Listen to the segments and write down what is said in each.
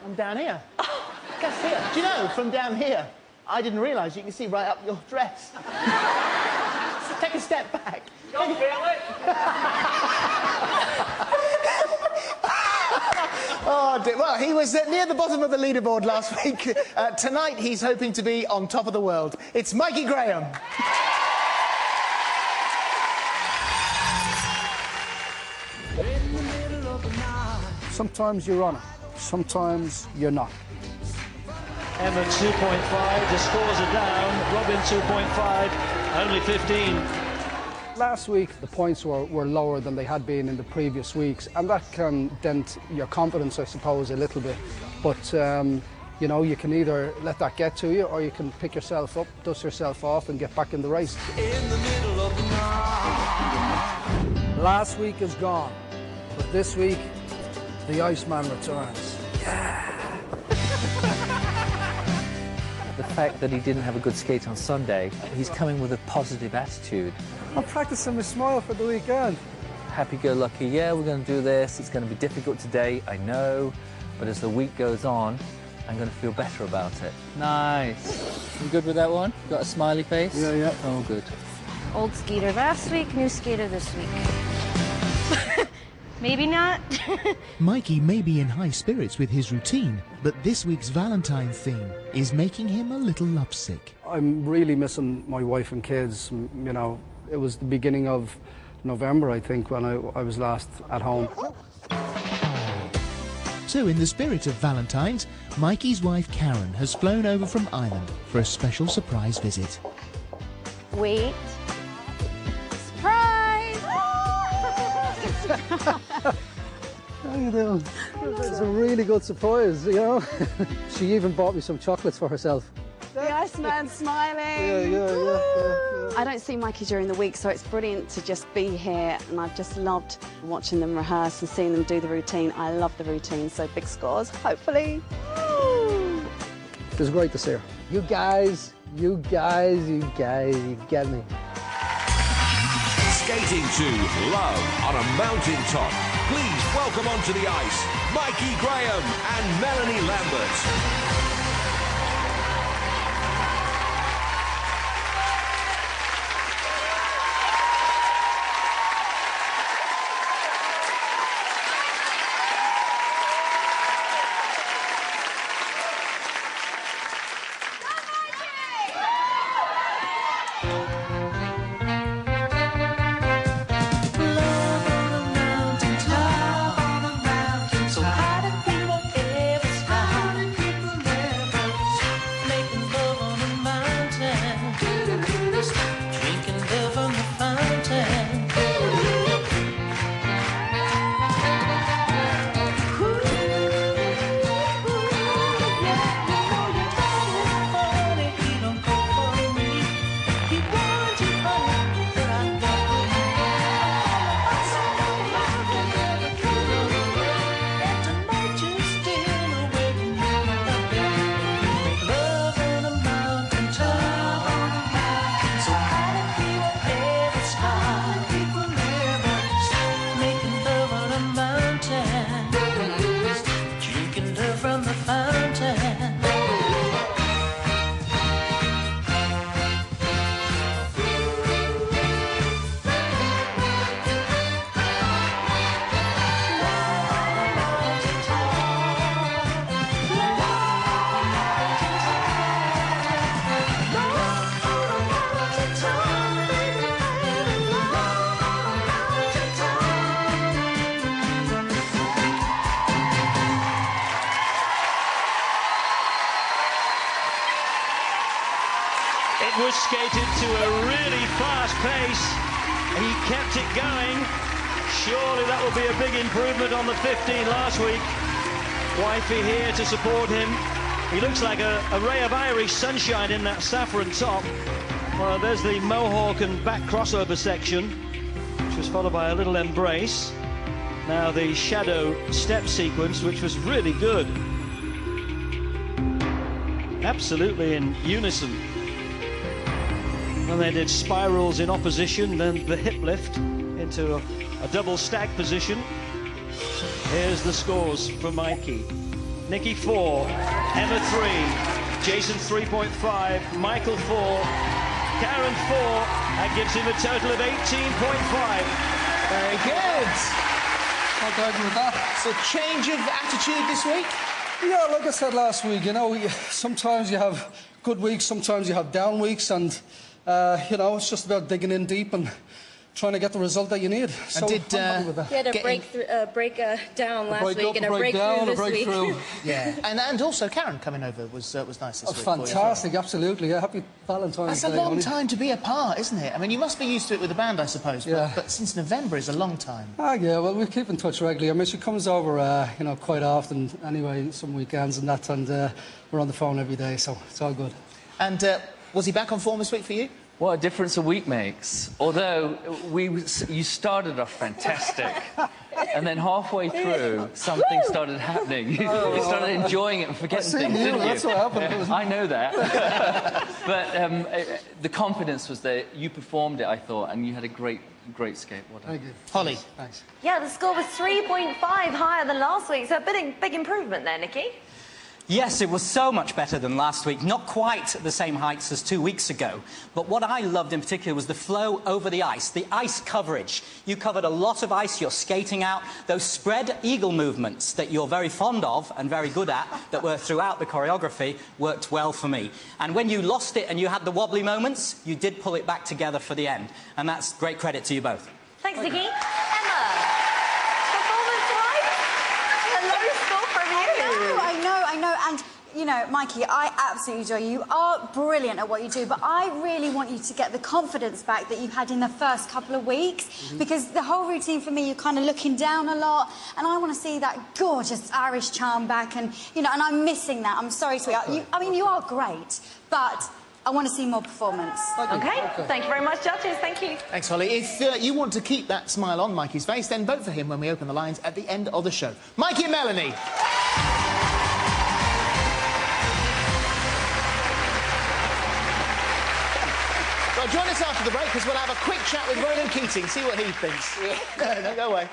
I'm down here. Guess here. Do you know, from down here, I didn't realise you can see right up your dress. So take a step back. Don't feel it. Oh, dear. Well, he was near the bottom of the leaderboard last week. Tonight, he's hoping to be on top of the world. It's Mikey Graham. Sometimes you're on it, sometimes you're not. Emma 2.5, the scores are down. Robin 2.5, only 15. Last week, the points were lower than they had been in the previous weeks, and that can dent your confidence, I suppose, a little bit. But, you know, you can either let that get to you, or you can pick yourself up, dust yourself off, and get back in the race. In the middle of the night. Last week is gone, but this week, the Iceman returns. Yeah. The fact that he didn't have a good skate on Sunday, he's coming with a positive attitude. I'm practicing my smile for the weekend. Happy-go-lucky, yeah, we're going to do this. It's going to be difficult today, I know. But as the week goes on, I'm going to feel better about it. Nice. You good with that one? Got a smiley face? Yeah, yeah. Oh, good. Old skater last week, new skater this week. Maybe not. Mikey may be in high spirits with his routine, but this week's Valentine's theme is making him a little lovesick. I'm really missing my wife and kids. You know, it was the beginning of November, I think, when I was last at home. So in the spirit of Valentine's, Mikey's wife Karen has flown over from Ireland for a special surprise visit. Wait. Surprise! How you doing? It's a really good surprise, you know. She even bought me some chocolates for herself. The Iceman smiling. Yeah. I don't see Mikey during the week, so it's brilliant to just be here, and I've just loved watching them rehearse and seeing them do the routine. I love the routine, so big scores, hopefully. It was great to see her. You guys get me. Skating to Love on a Mountain Top. Please welcome onto the ice, Mikey Graham and Melanie Lambert. It was skated to a really fast pace. He kept it going. Surely that will be a big improvement on the 15 last week. Wifey here to support him. He looks like a ray of Irish sunshine in that saffron top. Well, there's the mohawk and back crossover section, which was followed by a little embrace. Now the shadow step sequence, which was really good. Absolutely in unison. And they did spirals in opposition, then the hip lift into a double stack position. Here's the scores for Mikey. Nikki 4, Emma 3, Jason 3.5, Michael 4, Karen 4. That gives him a total of 18.5. Very good. Can't argue with that. So change of attitude this week? Yeah, like I said last week, you know, sometimes you have good weeks, sometimes you have down weeks, and, you know, it's just about digging in deep and trying to get the result that you need. So did, I'm happy with that. You had a break down last week and a breakthrough this week. Yeah, and also Karen coming over was nice this week. Fantastic, absolutely. Yeah, happy Valentine's Day. That's a long time to be apart, isn't it? I mean, you must be used to it with the band, I suppose. Yeah. But since November is a long time. Ah, yeah. Well, we keep in touch regularly. I mean, she comes over, you know, quite often. Anyway, some weekends and that, and we're on the phone every day, so it's all good. And was he back on form this week for you? What a difference a week makes. Although you started off fantastic, and then halfway through, something started happening. You started enjoying it and forgetting things, didn't you? That's what happened. I know that. But the confidence was there. You performed it, I thought, and you had a great skate. Well done. Thank you. Holly. Thanks. Yeah, the score was 3.5 higher than last week, so a big improvement there, Nikki. Yes, it was so much better than last week. Not quite the same heights as 2 weeks ago. But what I loved in particular was the flow over the ice coverage. You covered a lot of ice, you're skating out. Those spread eagle movements that you're very fond of and very good at, that were throughout the choreography, worked well for me. And when you lost it and you had the wobbly moments, you did pull it back together for the end. And that's great credit to you both. Thanks, Nikki. Emma, performance-wise, a low score from you. I know, and, you know, Mikey, I absolutely enjoy you. You are brilliant at what you do, but I really want you to get the confidence back that you had in the first couple of weeks, because the whole routine for me, you're kind of looking down a lot, and I want to see that gorgeous Irish charm back, and, you know, and I'm missing that. I'm sorry, sweetheart. I mean, you are great, but I want to see more performance. Okay. Thank you very much, judges. Thank you. Thanks, Holly. If you want to keep that smile on Mikey's face, then vote for him when we open the lines at the end of the show. Mikey and Melanie. Well, join us after the break, because we'll have a quick chat with Ronan Keating, see what he thinks. No, don't go away.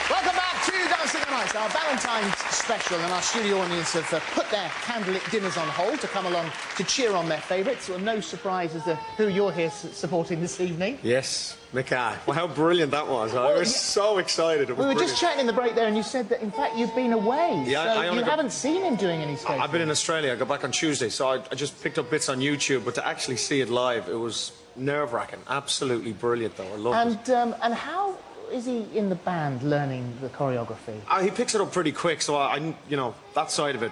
Welcome back to Dancing on Ice, our Valentine's special, and our studio audience have put their candlelit dinners on hold to come along to cheer on their favourites. Well, no surprise as to who you're here supporting this evening. Yes, Mickey. Well, how brilliant that was. I was so excited. It was we were just chatting in the break there, and you said that, in fact, you've been away. Yeah, so you haven't seen him doing any skating. I've been in Australia. I got back on Tuesday, so I just picked up bits on YouTube, but to actually see it live, it was nerve-wracking. Absolutely brilliant, though. I loved it. And how is he in the band learning the choreography? He picks it up pretty quick, so you know, that side of it,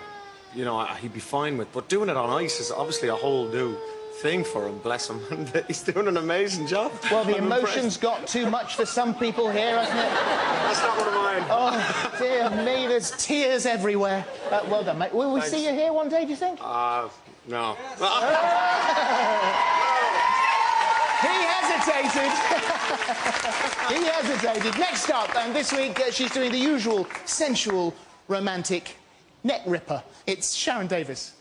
you know, he'd be fine with. But doing it on ice is obviously a whole new thing for him, bless him. And he's doing an amazing job. Well, the emotions got too much for some people here, hasn't it? That's not one of mine. Oh, dear me, there's tears everywhere. Well done, mate. Will we see you here one day, do you think? No. He hesitated. He hesitated. Next up, and this week she's doing the usual sensual, romantic neck ripper. It's Sharon Davis.